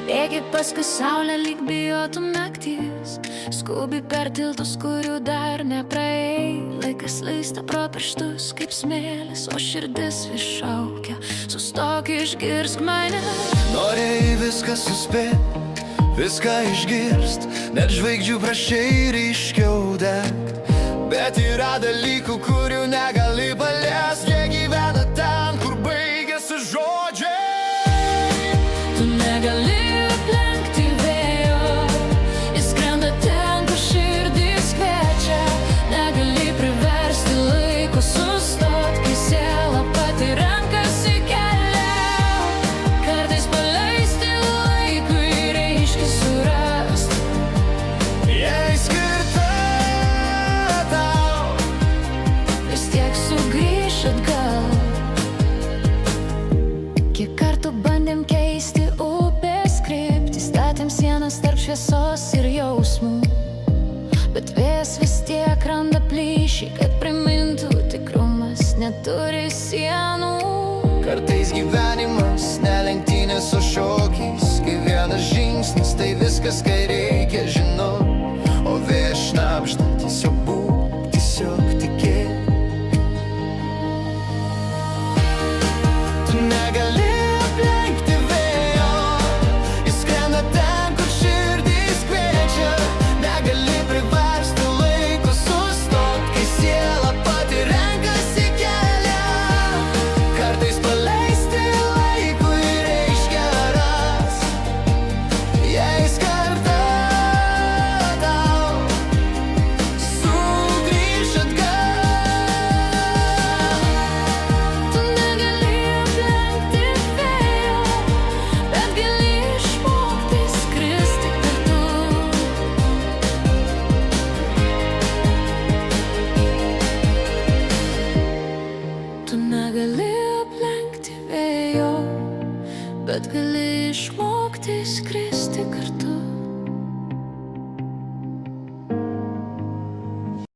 Bėgi paskui saulę lyg bijotum nakties, skubi per tiltus, kurių dar nepraėjai. Laikas leista pro pirštus kaip smėlis, o širdis vis šaukia: sustok, išgirsk mane. Norėjai viską suspėt, viską išgirst, net žvaigždžių prašei ryškiau degt. Bet yra dalykų, kurių negali paliest, jie gyvena ten, kur baigiasi žodžiai. Tu negali aplenkti vėjo, jis skrenda ten, kur širdis kviečia. Negali priversti laiko sustot, kai siela pati renkasi kelią. Kartais paleisti laikui reiškia surast. Jei skirta tau, Vis tiek sugrįš atgal. Kiek kartų bandėm keisti upės kryptį, statėm sienas tarp šviesos ir jausmų, bet vėjas vis tiek randa plyšį, kad primintų: tikrumas neturi sienų. kartais gyvenimas ne lenktynės, o šokis. Kai vienas žingsnis, tai viskas, kai reikia žinot. O vėjas šnabžda: tiesiog būk, tiesiog tikėk. Tu negali aplenkti vėjo, jis skrenda ten, kur širdis kviečia. Negali priversti laiko sustot, kai siela pati renkasi kelią. Kartais paleisti laikui reiškia rast. Jei skirta tau, sugrįš atgal. Tu negali aplenkti vėjo, bet gali išmokti skristi kartu. Tu negali aplenkti vėjo, bet gali išmokti skristi.